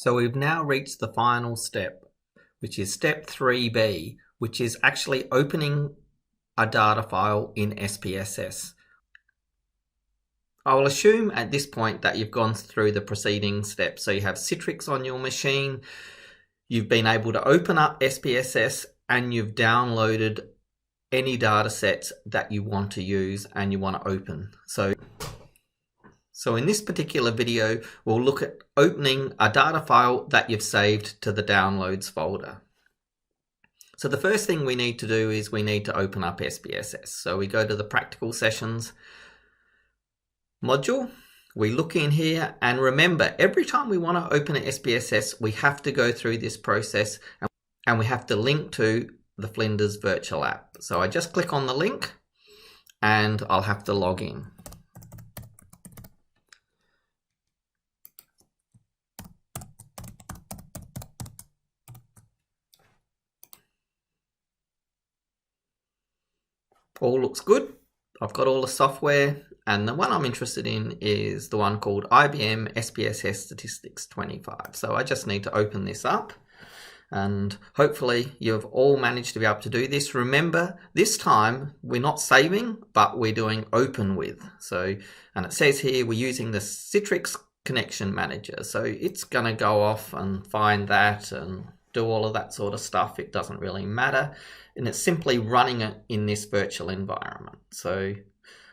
So we've now reached the final step, which is step 3B, which is actually opening a data file in SPSS. I will assume at this point that you've gone through the preceding steps. So you have Citrix on your machine, you've been able to open up SPSS, and you've downloaded any data sets that you want to use and you want to open. So in this particular video, we'll look at opening a data file that you've saved to the downloads folder. So the first thing we need to do is we need to open up SPSS. So we go to the practical sessions module, we look in here, and remember, every time we want to open an SPSS, we have to go through this process and we have to link to the Flinders virtual app. So I just click on the link and I'll have to log in. All looks good. I've got all the software, and the one I'm interested in is the one called IBM SPSS Statistics 25. So I just need to open this up, and hopefully you've all managed to be able to do this. Remember, this time we're not saving, but we're doing open with. So, and it says here we're using the Citrix Connection Manager. So it's going to go off and find that and do all of that sort of stuff. It doesn't really matter. And it's simply running it in this virtual environment. So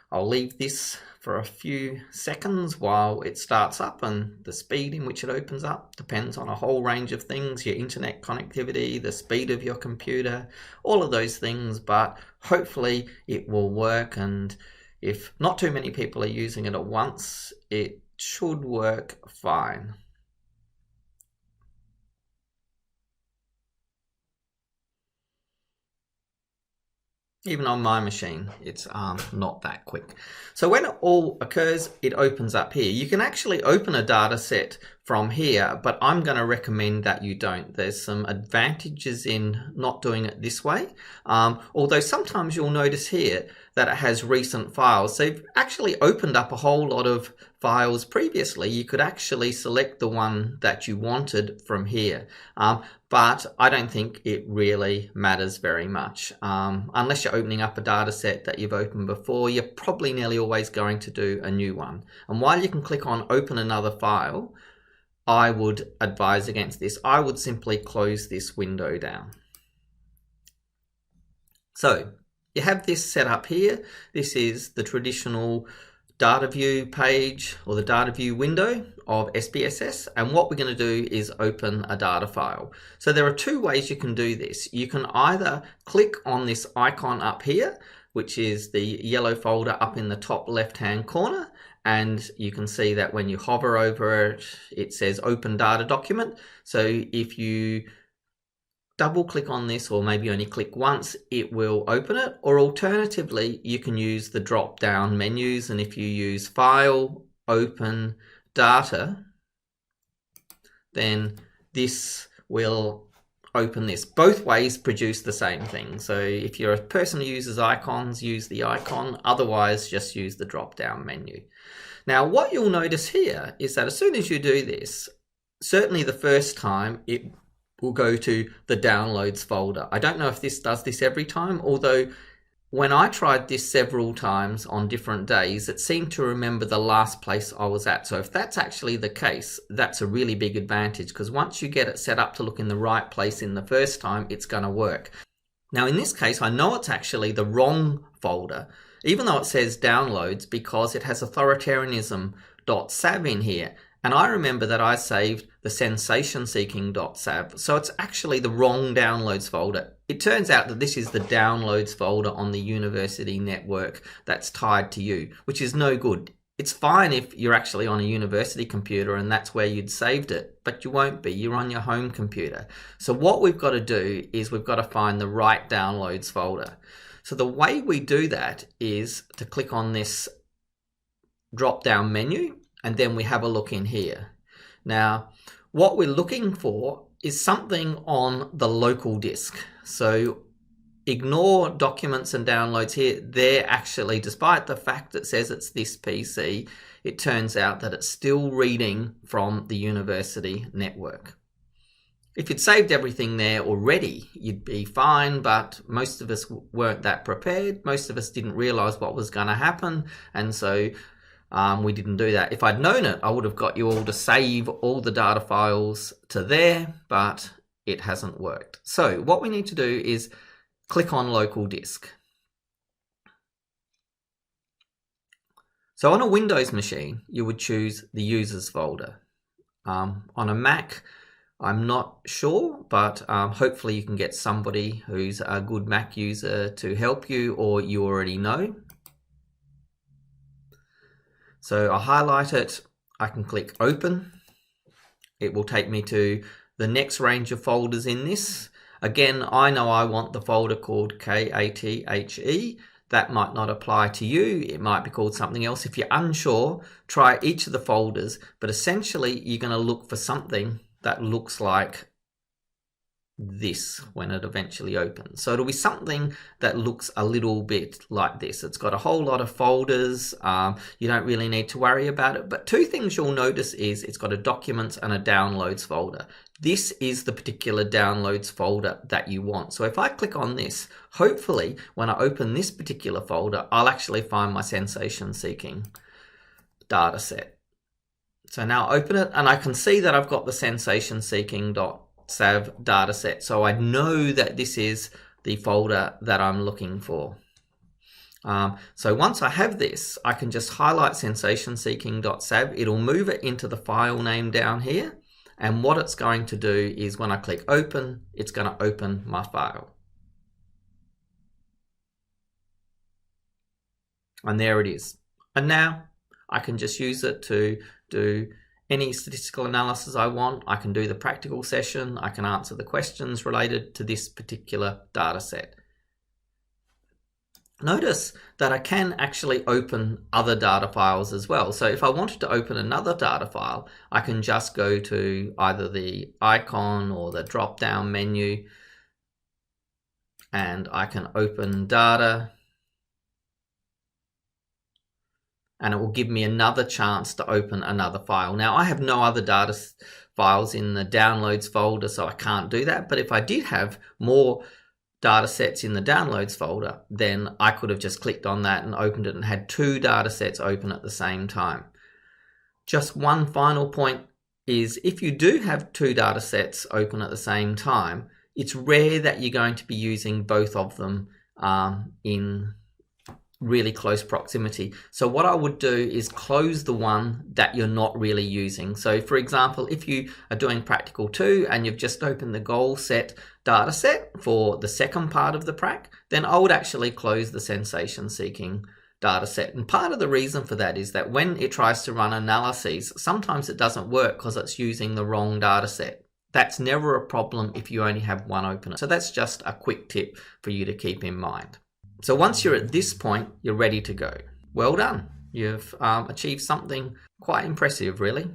I'll leave this for a few seconds while it starts up, and the speed in which it opens up depends on a whole range of things, your internet connectivity, the speed of your computer, all of those things, but hopefully it will work, and if not too many people are using it at once, it should work fine. Even on my machine, it's not that quick. So when it all occurs, it opens up here. You can actually open a data set from here, but I'm going to recommend that you don't. There's some advantages in not doing it this way. Although sometimes you'll notice here that it has recent files. So you've actually opened up a whole lot of files previously. You could actually select the one that you wanted from here. But I don't think it really matters very much. Unless you're opening up a data set that you've opened before, you're probably nearly always going to do a new one. And while you can click on open another file, I would advise against this. I would simply close this window down. So you have this set up here. This is the traditional data view page or the data view window of SPSS, and what we're going to do is open a data file. So there are two ways you can do this. You can either click on this icon up here, which is the yellow folder up in the top left hand corner, and you can see that when you hover over it, it says open data document. So if you double click on this, or maybe only click once, it will open it. Or alternatively, you can use the drop down menus, and if you use File, Open, Data, then this will open this. Both ways produce the same thing. So if you're a person who uses icons, use the icon, otherwise just use the drop down menu. Now what you'll notice here is that as soon as you do this, certainly the first time, it will go to the downloads folder. I don't know if this does this every time, although when I tried this several times on different days, it seemed to remember the last place I was at. So if that's actually the case, that's a really big advantage, because once you get it set up to look in the right place in the first time, it's going to work. Now in this case, I know it's actually the wrong folder, even though it says downloads, because it has authoritarianism.sav in here. And I remember that I saved the sensation-seeking.sav, so it's actually the wrong downloads folder. It turns out that this is the downloads folder on the university network that's tied to you, which is no good. It's fine if you're actually on a university computer and that's where you'd saved it, but you won't be. You're on your home computer. So what we've got to do is we've got to find the right downloads folder. So the way we do that is to click on this drop-down menu, and then we have a look in here. Now, what we're looking for is something on the local disk. So ignore documents and downloads here. They're actually, despite the fact that it says it's this PC, it turns out that it's still reading from the university network. If you'd saved everything there already, you'd be fine, but most of us weren't that prepared. Most of us didn't realize what was going to happen, and so we didn't do that. If I'd known it, I would have got you all to save all the data files to there, but it hasn't worked. So what we need to do is click on local disk. So on a Windows machine, you would choose the users folder. On a Mac, I'm not sure, but hopefully you can get somebody who's a good Mac user to help you, or you already know. So I highlight it, I can click open. It will take me to the next range of folders in this. Again, I know I want the folder called KATHE. That might not apply to you. It might be called something else. If you're unsure, try each of the folders, but essentially you're going to look for something that looks like this when it eventually opens. So it'll be something that looks a little bit like this. It's got a whole lot of folders. You don't really need to worry about it, but two things you'll notice is it's got a documents and a downloads folder. This is the particular downloads folder that you want. So if I click on this, hopefully when I open this particular folder, I'll actually find my sensation seeking data set. So now open it and I can see that I've got the sensation seeking.sav dataset. So I know that this is the folder that I'm looking for. So once I have this, I can just highlight sensation seeking.sav. It'll move it into the file name down here. And what it's going to do is when I click open, it's going to open my file. And there it is. And now I can just use it to do any statistical analysis I want. I can do the practical session. I can answer the questions related to this particular data set. Notice that I can actually open other data files as well. So if I wanted to open another data file, I can just go to either the icon or the drop-down menu, and I can open data, and it will give me another chance to open another file. Now I have no other data files in the downloads folder, so I can't do that. But if I did have more data sets in the downloads folder, then I could have just clicked on that and opened it and had two data sets open at the same time. Just one final point is if you do have two data sets open at the same time, it's rare that you're going to be using both of them in really close proximity. So what I would do is close the one that you're not really using. So for example, if you are doing practical 2 and you've just opened the goal set data set for the second part of the prac, then I would actually close the sensation seeking data set. And part of the reason for that is that when it tries to run analyses, sometimes it doesn't work because it's using the wrong data set. That's never a problem if you only have one open. So that's just a quick tip for you to keep in mind. So once you're at this point, you're ready to go. Well done. You've achieved something quite impressive, really.